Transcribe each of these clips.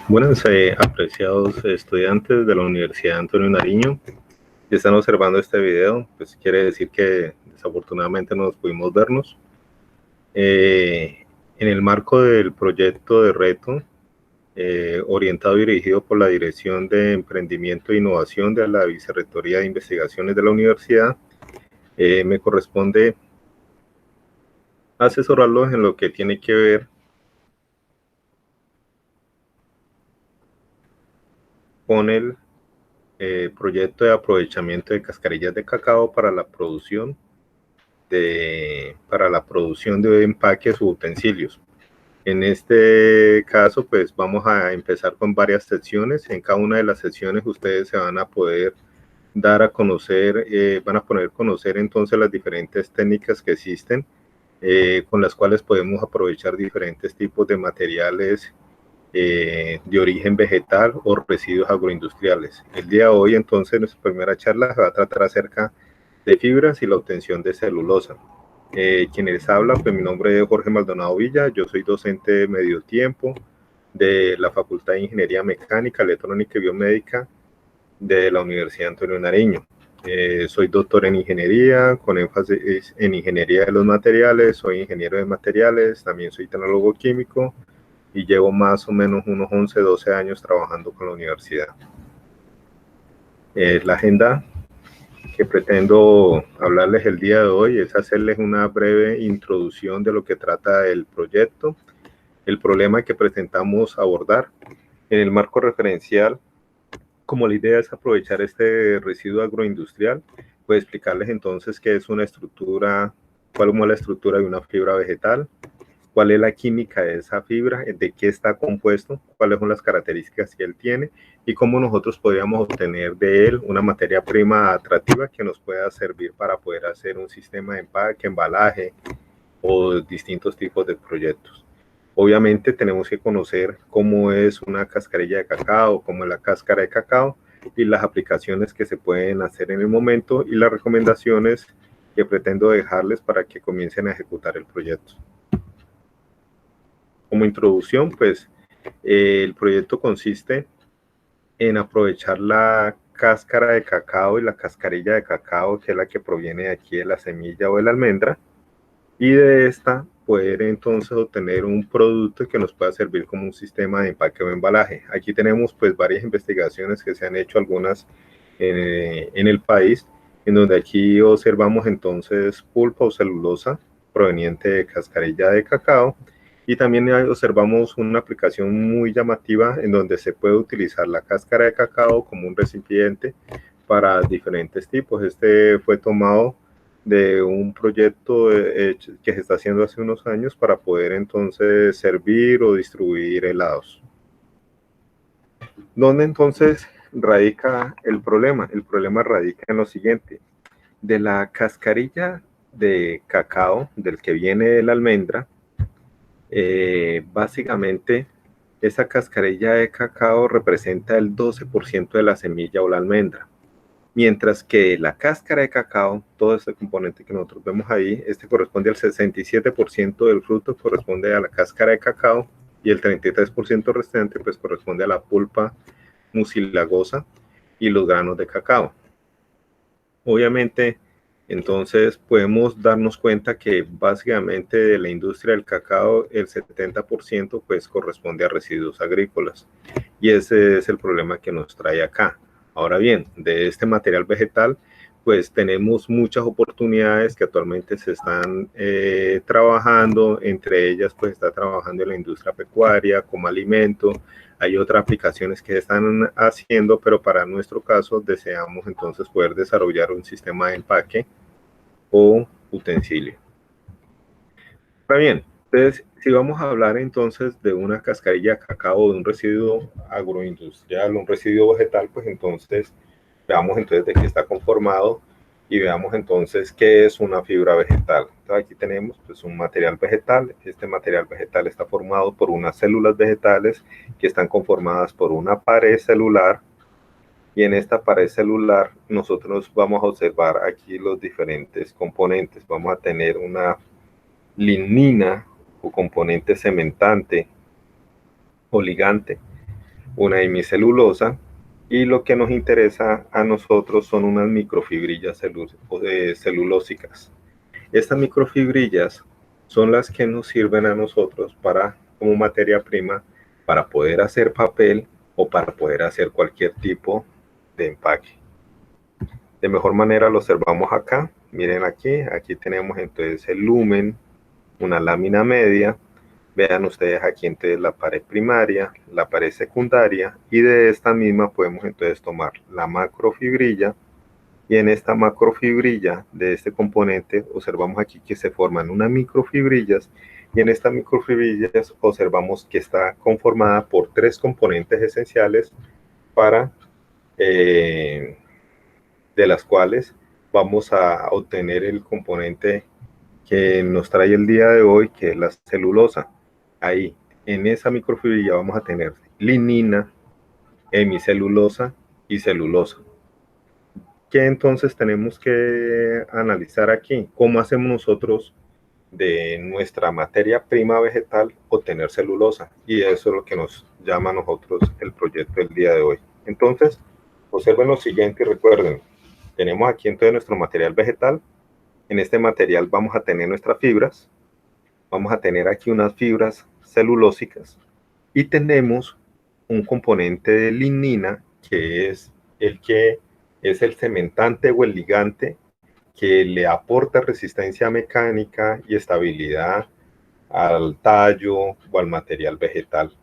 Buenas, apreciados estudiantes de la Universidad Antonio Nariño, si están observando este video, pues quiere decir que desafortunadamente no nos pudimos vernos. En el marco del proyecto de reto, orientado y dirigido por la Dirección de Emprendimiento e Innovación de la Vicerrectoría de Investigaciones de la Universidad, me corresponde asesorarlos en lo que tiene que ver con el proyecto de aprovechamiento de cascarillas de cacao para la producción de empaques u utensilios. En este caso, pues vamos a empezar con varias secciones. En cada una de las secciones ustedes se van a poder dar a conocer, van a poder conocer entonces las diferentes técnicas que existen, con las cuales podemos aprovechar diferentes tipos de materiales de origen vegetal o residuos agroindustriales. El día de hoy, entonces, nuestra primera charla se va a tratar acerca de fibras y la obtención de celulosa. Quien les habla, pues mi nombre es Jorge Maldonado Villa, yo soy docente de medio tiempo de la Facultad de Ingeniería Mecánica, Electrónica y Biomédica de la Universidad Antonio Nariño. Soy doctor en ingeniería, con énfasis en ingeniería de los materiales, soy ingeniero de materiales, también soy tecnólogo químico y llevo más o menos unos 11, 12 años trabajando con la universidad. La agenda que pretendo hablarles el día de hoy es hacerles una breve introducción de lo que trata el proyecto, el problema que presentamos abordar en el marco referencial. Como la idea es aprovechar este residuo agroindustrial, pues explicarles entonces qué es una estructura, cuál es la estructura de una fibra vegetal, cuál es la química de esa fibra, de qué está compuesto, cuáles son las características que él tiene y cómo nosotros podríamos obtener de él una materia prima atractiva que nos pueda servir para poder hacer un sistema de empaque, embalaje o distintos tipos de proyectos. Obviamente tenemos que conocer cómo es una cascarilla de cacao, cómo es la cáscara de cacao y las aplicaciones que se pueden hacer en el momento y las recomendaciones que pretendo dejarles para que comiencen a ejecutar el proyecto. Como introducción, pues el proyecto consiste en aprovechar la cáscara de cacao y la cascarilla de cacao, que es la que proviene de aquí de la semilla o de la almendra, y de esta poder entonces obtener un producto que nos pueda servir como un sistema de empaque o embalaje. Aquí tenemos pues varias investigaciones que se han hecho, algunas en el país, en donde aquí observamos entonces pulpa o celulosa proveniente de cascarilla de cacao, y también observamos una aplicación muy llamativa en donde se puede utilizar la cáscara de cacao como un recipiente para diferentes tipos. Este fue tomado de un proyecto que se está haciendo hace unos años para poder entonces servir o distribuir helados. ¿Dónde entonces radica el problema? El problema radica en lo siguiente: de la cascarilla de cacao, del que viene de la almendra, básicamente esa cascarilla de cacao representa el 12% de la semilla o la almendra, mientras que la cáscara de cacao, todo este componente que nosotros vemos ahí, este corresponde al 67% del fruto, corresponde a la cáscara de cacao, y el 33% restante pues corresponde a la pulpa mucilagosa y los granos de cacao. Obviamente, entonces podemos darnos cuenta que básicamente de la industria del cacao el 70% pues corresponde a residuos agrícolas, y ese es el problema que nos trae acá. Ahora bien, de este material vegetal pues tenemos muchas oportunidades que actualmente se están trabajando. Entre ellas pues está trabajando en la industria pecuaria como alimento. Hay otras aplicaciones que se están haciendo, pero para nuestro caso deseamos entonces poder desarrollar un sistema de empaque o utensilio. Ahora bien, entonces, si vamos a hablar entonces de una cascarilla de cacao, de un residuo agroindustrial, un residuo vegetal, pues entonces veamos entonces de qué está conformado y veamos entonces qué es una fibra vegetal. Entonces aquí tenemos pues, un material vegetal. Este material vegetal está formado por unas células vegetales que están conformadas por una pared celular, y en esta pared celular nosotros vamos a observar aquí los diferentes componentes. Vamos a tener una lignina o componente cementante o ligante, una hemicelulosa, y lo que nos interesa a nosotros son unas microfibrillas celulósicas. Estas microfibrillas son las que nos sirven a nosotros para, como materia prima, para poder hacer papel o para poder hacer cualquier tipo de empaque. De mejor manera lo observamos acá. Miren aquí tenemos entonces el lumen, una lámina media. Vean ustedes aquí entonces la pared primaria, la pared secundaria, y de esta misma podemos entonces tomar la macrofibrilla, y en esta macrofibrilla de este componente observamos aquí que se forman unas microfibrillas, y en estas microfibrillas observamos que está conformada por 3 componentes esenciales para de las cuales vamos a obtener el componente que nos trae el día de hoy, que es la celulosa. Ahí, en esa microfibrilla vamos a tener lignina, hemicelulosa y celulosa. ¿Qué entonces tenemos que analizar aquí? ¿Cómo hacemos nosotros de nuestra materia prima vegetal obtener celulosa? Y eso es lo que nos llama a nosotros el proyecto del día de hoy. Entonces, observen lo siguiente y recuerden, tenemos aquí entonces nuestro material vegetal. En este material vamos a tener nuestras fibras, vamos a tener aquí unas fibras celulósicas, y tenemos un componente de lignina que es el cementante o el ligante que le aporta resistencia mecánica y estabilidad al tallo o al material vegetal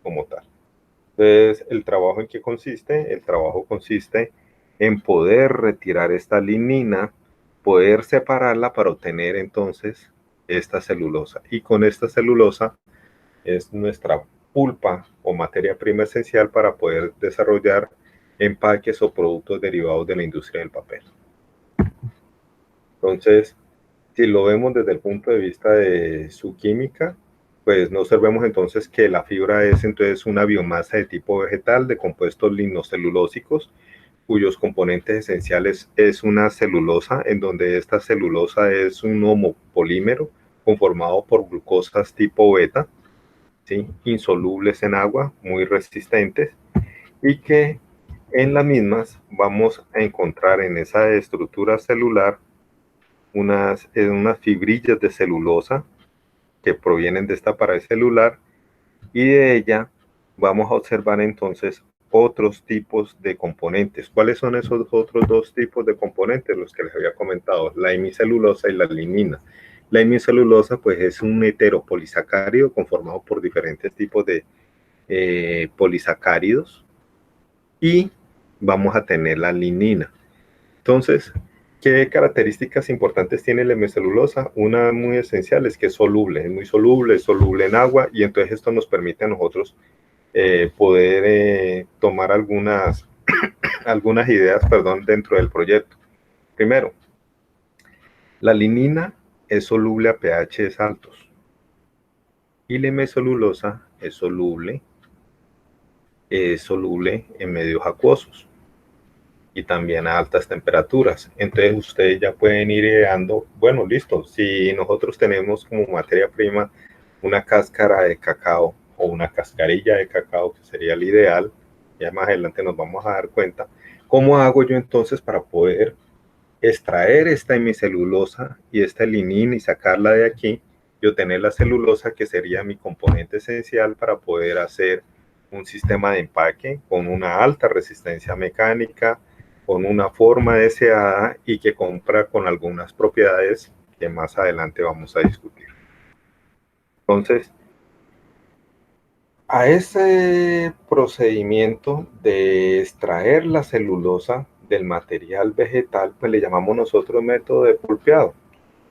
como tal. Entonces, ¿el trabajo en qué consiste? El trabajo consiste en poder retirar esta lignina, poder separarla para obtener entonces esta celulosa. Y con esta celulosa es nuestra pulpa o materia prima esencial para poder desarrollar empaques o productos derivados de la industria del papel. Entonces, si lo vemos desde el punto de vista de su química, pues no observemos entonces que la fibra es entonces una biomasa de tipo vegetal de compuestos lignocelulósicos, cuyos componentes esenciales es una celulosa, en donde esta celulosa es un homopolímero conformado por glucosas tipo beta, ¿sí? Insolubles en agua, muy resistentes, y que en las mismas vamos a encontrar en esa estructura celular unas fibrillas de celulosa que provienen de esta pared celular, y de ella vamos a observar entonces otros tipos de componentes. ¿Cuáles son esos otros 2 tipos de componentes? Los que les había comentado, la hemicelulosa y la lignina. La hemicelulosa pues es un heteropolisacárido conformado por diferentes tipos de polisacáridos, y vamos a tener la lignina. Entonces, ¿qué características importantes tiene la hemicelulosa? Una muy esencial es que es muy soluble, es soluble en agua, y entonces esto nos permite a nosotros poder tomar algunas ideas, dentro del proyecto. Primero, la lignina es soluble a pHs altos, y la hemicelulosa es soluble en medios acuosos y también a altas temperaturas. Entonces ustedes ya pueden ir ideando, bueno, listo, si nosotros tenemos como materia prima una cáscara de cacao o una cascarilla de cacao, que sería el ideal, ya más adelante nos vamos a dar cuenta, ¿cómo hago yo entonces para poder extraer esta hemicelulosa y esta lignina y sacarla de aquí y obtener la celulosa, que sería mi componente esencial para poder hacer un sistema de empaque con una alta resistencia mecánica, con una forma deseada y que compra con algunas propiedades que más adelante vamos a discutir? Entonces, a ese procedimiento de extraer la celulosa del material vegetal, pues le llamamos nosotros método de pulpeado.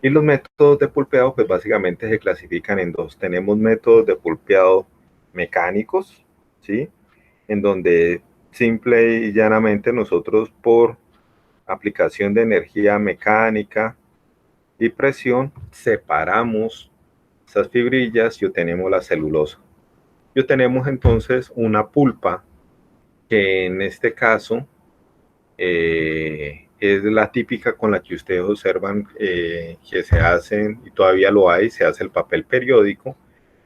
Y los métodos de pulpeado, pues básicamente se clasifican en 2. Tenemos métodos de pulpeado mecánicos, ¿sí? En donde simple y llanamente nosotros, por aplicación de energía mecánica, y presión, separamos esas fibrillas y obtenemos la celulosa. Y obtenemos entonces una pulpa que en este caso es la típica con la que ustedes observan que se hacen, y todavía lo hay, se hace el papel periódico,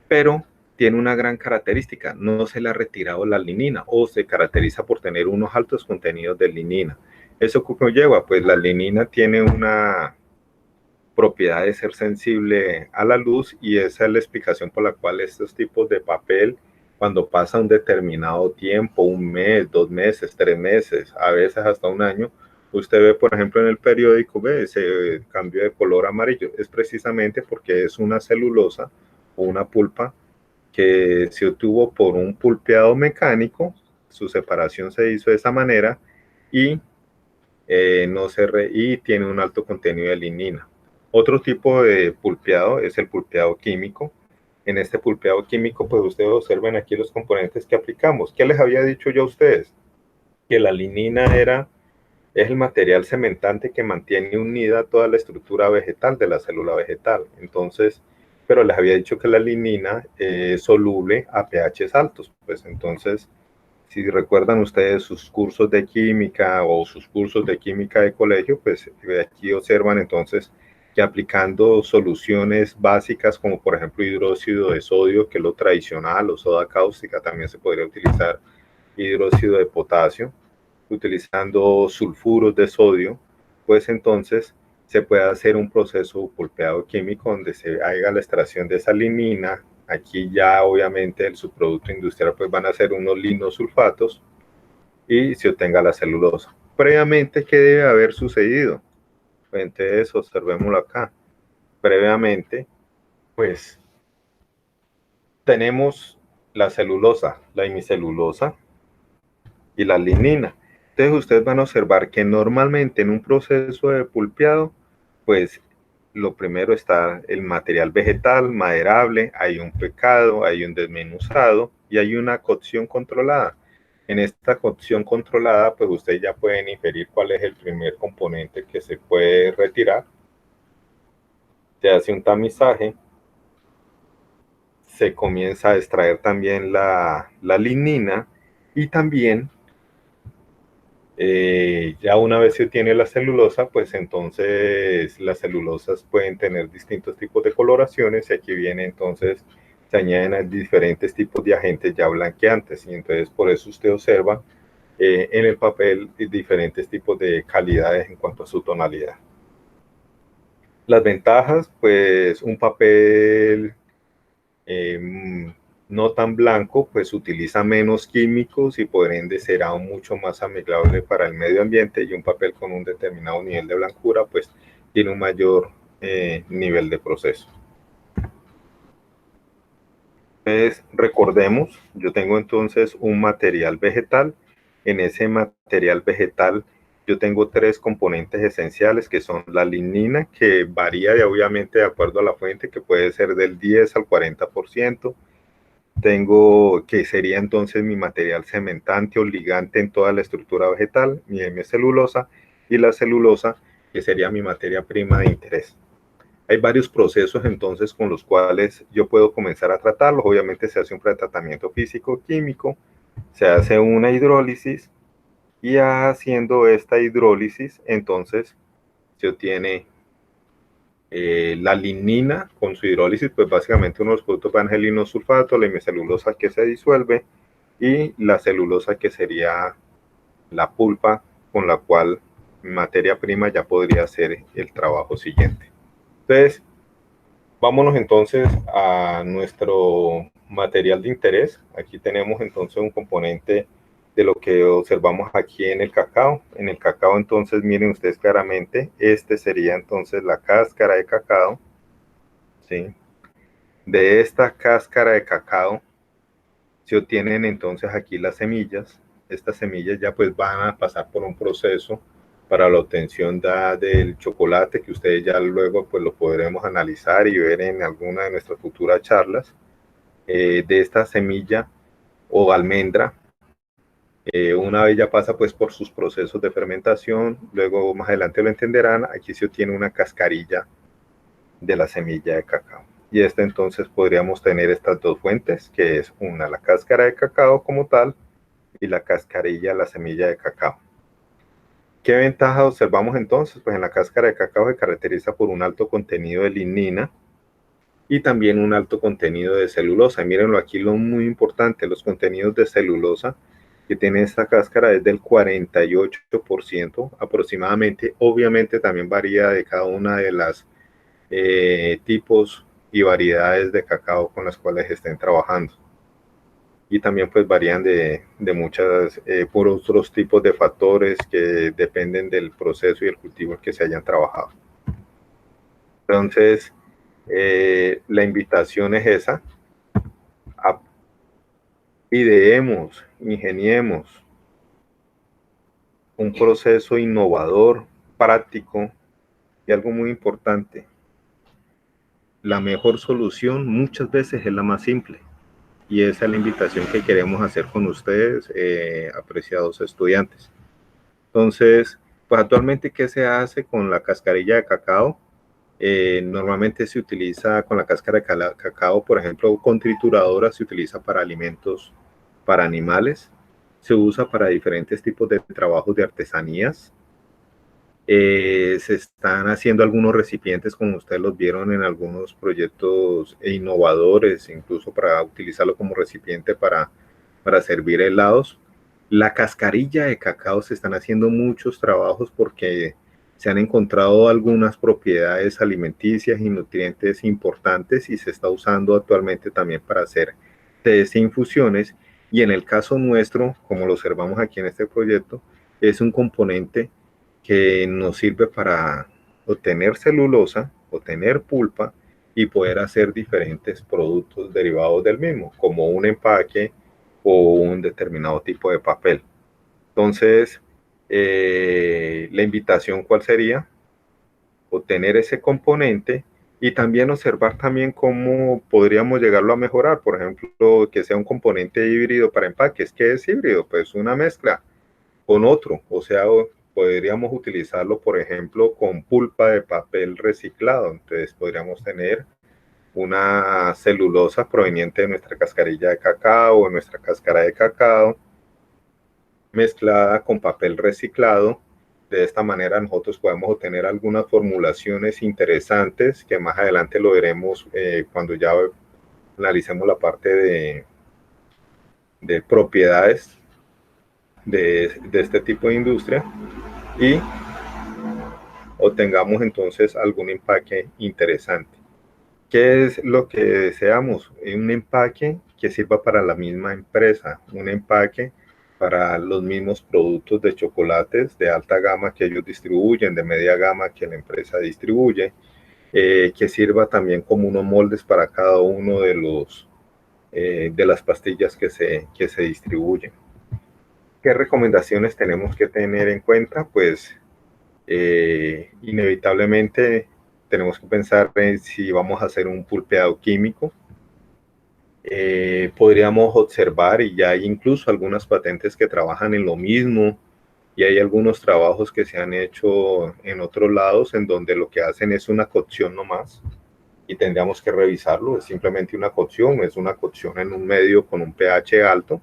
pero tiene una gran característica: no se le ha retirado la lignina, o se caracteriza por tener unos altos contenidos de lignina. ¿Eso qué conlleva? Pues la lignina tiene una propiedad de ser sensible a la luz, y esa es la explicación por la cual estos tipos de papel, cuando pasa un determinado tiempo, un mes, 2 meses, 3 meses, a veces hasta un año, usted ve, por ejemplo, en el periódico, ve ese cambio de color amarillo. Es precisamente porque es una celulosa o una pulpa que se obtuvo por un pulpeado mecánico. Su separación se hizo de esa manera, y y tiene un alto contenido de lignina. Otro tipo de pulpeado es el pulpeado químico. En este pulpeado químico, pues ustedes observen aquí los componentes que aplicamos. ¿Qué les había dicho yo a ustedes? Que la lignina es el material cementante que mantiene unida toda la estructura vegetal de la célula vegetal. Entonces, pero les había dicho que la lignina es soluble a pHs altos. Pues entonces, si recuerdan ustedes sus cursos de química o sus cursos de química de colegio, pues aquí observan entonces que aplicando soluciones básicas como por ejemplo hidróxido de sodio, que es lo tradicional, o soda cáustica, también se podría utilizar hidróxido de potasio, utilizando sulfuros de sodio, pues entonces se puede hacer un proceso de pulpeado químico donde se haga la extracción de esa lignina. Aquí ya obviamente el subproducto industrial pues van a ser unos linosulfatos, y se obtenga la celulosa. Previamente, ¿qué debe haber sucedido? Pues entonces observémoslo acá. Previamente, pues tenemos la celulosa, la hemicelulosa y la lignina. Entonces ustedes van a observar que normalmente en un proceso de pulpeado, pues lo primero está el material vegetal maderable, hay un pecado, hay un desmenuzado y hay una cocción controlada. En esta cocción controlada, pues ustedes ya pueden inferir cuál es el primer componente que se puede retirar. Se hace un tamizaje, se comienza a extraer también la lignina, y también ya una vez se tiene la celulosa, pues entonces las celulosas pueden tener distintos tipos de coloraciones, y aquí viene entonces, se añaden diferentes tipos de agentes ya blanqueantes, y entonces por eso usted observa en el papel diferentes tipos de calidades en cuanto a su tonalidad. Las ventajas, pues un papel no tan blanco, pues utiliza menos químicos y por ende será mucho más amigable para el medio ambiente, y un papel con un determinado nivel de blancura pues tiene un mayor nivel de proceso. Entonces, recordemos, yo tengo entonces un material vegetal. En ese material vegetal yo tengo tres componentes esenciales, que son la lignina, que varía obviamente de acuerdo a la fuente, que puede ser del 10 al 40%. Tengo, que sería entonces mi material cementante o ligante en toda la estructura vegetal, mi hemicelulosa, y la celulosa, que sería mi materia prima de interés. Hay varios procesos entonces con los cuales yo puedo comenzar a tratarlos. Obviamente se hace un pretratamiento físico-químico, se hace una hidrólisis, y haciendo esta hidrólisis entonces se obtiene la lignina. Con su hidrólisis pues básicamente uno de los productos van a ser el linosulfato, la hemicelulosa que se disuelve, y la celulosa, que sería la pulpa con la cual mi materia prima ya podría hacer el trabajo siguiente. Entonces, vámonos entonces a nuestro material de interés. Aquí tenemos entonces un componente de lo que observamos aquí en el cacao. En el cacao entonces miren ustedes claramente, este sería entonces la cáscara de cacao, ¿sí? De esta cáscara de cacao se obtienen entonces aquí las semillas. Estas semillas ya pues van a pasar por un proceso para la obtención del chocolate, que ustedes ya luego pues lo podremos analizar y ver en alguna de nuestras futuras charlas. De esta semilla o almendra, una vez ya pasa pues por sus procesos de fermentación, luego más adelante lo entenderán, aquí se obtiene una cascarilla de la semilla de cacao. Y entonces podríamos tener estas dos fuentes, que es una, la cáscara de cacao como tal, y la cascarilla, la semilla de cacao. ¿Qué ventaja observamos entonces? Pues en la cáscara de cacao se caracteriza por un alto contenido de lignina y también un alto contenido de celulosa. Y mírenlo aquí, lo muy importante, los contenidos de celulosa que tiene esta cáscara es del 48% aproximadamente. Obviamente también varía de cada una de las tipos y variedades de cacao con las cuales estén trabajando. Y también pues varían de muchas, por otros tipos de factores que dependen del proceso y el cultivo que se hayan trabajado. Entonces, la invitación es esa, ideemos, ingeniemos un proceso innovador, práctico y algo muy importante. La mejor solución muchas veces es la más simple. Y esa es la invitación que queremos hacer con ustedes, apreciados estudiantes. Entonces, pues actualmente, ¿qué se hace con la cascarilla de cacao? Normalmente se utiliza con la cáscara de cacao, por ejemplo, con trituradora, se utiliza para alimentos para animales, se usa para diferentes tipos de trabajos de artesanías. Se están haciendo algunos recipientes, como ustedes los vieron en algunos proyectos innovadores, incluso para utilizarlo como recipiente para servir helados. La cascarilla de cacao se están haciendo muchos trabajos porque se han encontrado algunas propiedades alimenticias y nutrientes importantes y se está usando actualmente también para hacer tés e infusiones. Y en el caso nuestro, como lo observamos aquí en este proyecto, es un componente que nos sirve para obtener celulosa, obtener pulpa y poder hacer diferentes productos derivados del mismo, como un empaque o un determinado tipo de papel. Entonces, la invitación, ¿cuál sería? Obtener ese componente y también observar también cómo podríamos llegarlo a mejorar. Por ejemplo, que sea un componente híbrido para empaques. ¿Qué es híbrido? Pues una mezcla con otro, o sea, podríamos utilizarlo, por ejemplo, con pulpa de papel reciclado. Entonces podríamos tener una celulosa proveniente de nuestra cascarilla de cacao o nuestra cáscara de cacao mezclada con papel reciclado. De esta manera nosotros podemos obtener algunas formulaciones interesantes que más adelante lo veremos cuando ya analicemos la parte de propiedades de este tipo de industria y obtengamos entonces algún empaque interesante. ¿Qué es lo que deseamos? Un empaque que sirva para la misma empresa, un empaque para los mismos productos de chocolates de alta gama que ellos distribuyen, de media gama que la empresa distribuye, que sirva también como unos moldes para cada uno de las pastillas que se distribuyen. ¿Qué recomendaciones tenemos que tener en cuenta? Pues inevitablemente tenemos que pensar en si vamos a hacer un pulpeado químico. Podríamos observar, y ya hay incluso algunas patentes que trabajan en lo mismo, y hay algunos trabajos que se han hecho en otros lados en donde lo que hacen es una cocción nomás, y tendríamos que revisarlo. Es simplemente una cocción, es una cocción en un medio con un pH alto,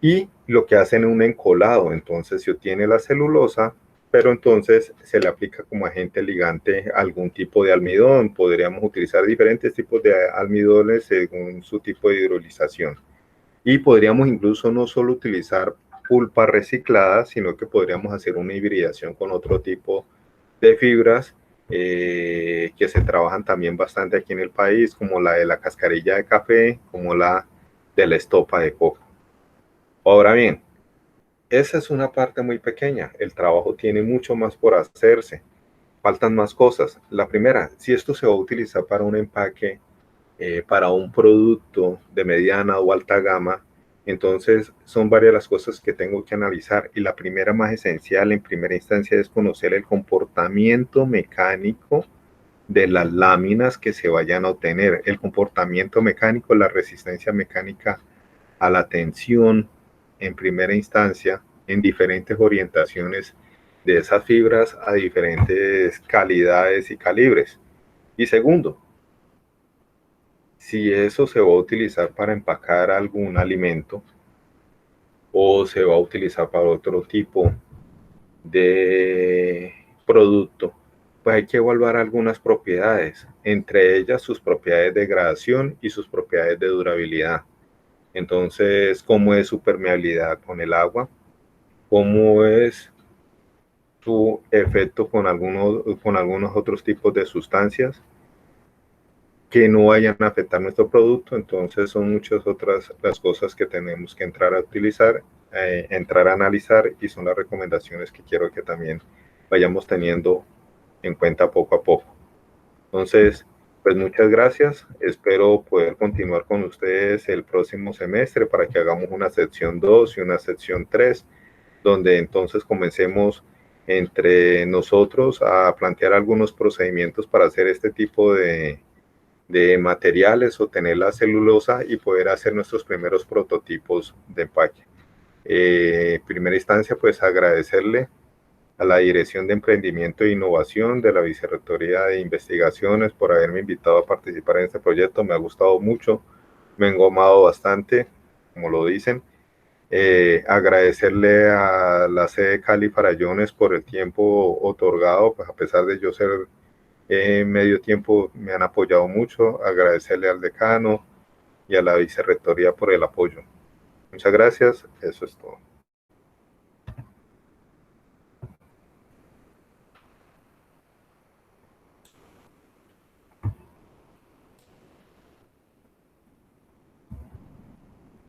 y lo que hacen es un encolado. Entonces se obtiene la celulosa, pero entonces se le aplica como agente ligante algún tipo de almidón. Podríamos utilizar diferentes tipos de almidones según su tipo de hidrolización. Y podríamos incluso no solo utilizar pulpa reciclada, sino que podríamos hacer una hibridación con otro tipo de fibras que se trabajan también bastante aquí en el país, como la de la cascarilla de café, como la de la estopa de coco. Ahora bien, esa es una parte muy pequeña. El trabajo tiene mucho más por hacerse. Faltan más cosas. La primera, si esto se va a utilizar para un empaque, para un producto de mediana o alta gama, entonces son varias las cosas que tengo que analizar. Y la primera más esencial en primera instancia es conocer el comportamiento mecánico de las láminas que se vayan a obtener. El comportamiento mecánico, la resistencia mecánica a la tensión en primera instancia en diferentes orientaciones de esas fibras a diferentes calidades y calibres. Y segundo, si eso se va a utilizar para empacar algún alimento o se va a utilizar para otro tipo de producto, pues hay que evaluar algunas propiedades, entre ellas sus propiedades de degradación y sus propiedades de durabilidad. Entonces, cómo es su permeabilidad con el agua, cómo es su efecto con algunos otros tipos de sustancias que no vayan a afectar nuestro producto. Entonces son muchas otras las cosas que tenemos que entrar a utilizar, entrar a analizar, y son las recomendaciones que quiero que también vayamos teniendo en cuenta poco a poco. Entonces, pues muchas gracias. Espero poder continuar con ustedes el próximo semestre para que hagamos una sección 2 y una sección 3, donde entonces comencemos entre nosotros a plantear algunos procedimientos para hacer este tipo de materiales o tener la celulosa y poder hacer nuestros primeros prototipos de empaque. En primera instancia, pues agradecerle a la Dirección de Emprendimiento e Innovación de la Vicerrectoría de Investigaciones por haberme invitado a participar en este proyecto. Me ha gustado mucho, me he engomado bastante, como lo dicen. Agradecerle a la sede Cali Farallones por el tiempo otorgado, pues a pesar de yo ser medio tiempo, me han apoyado mucho. Agradecerle al decano y a la vicerrectoría por el apoyo. Muchas gracias, eso es todo.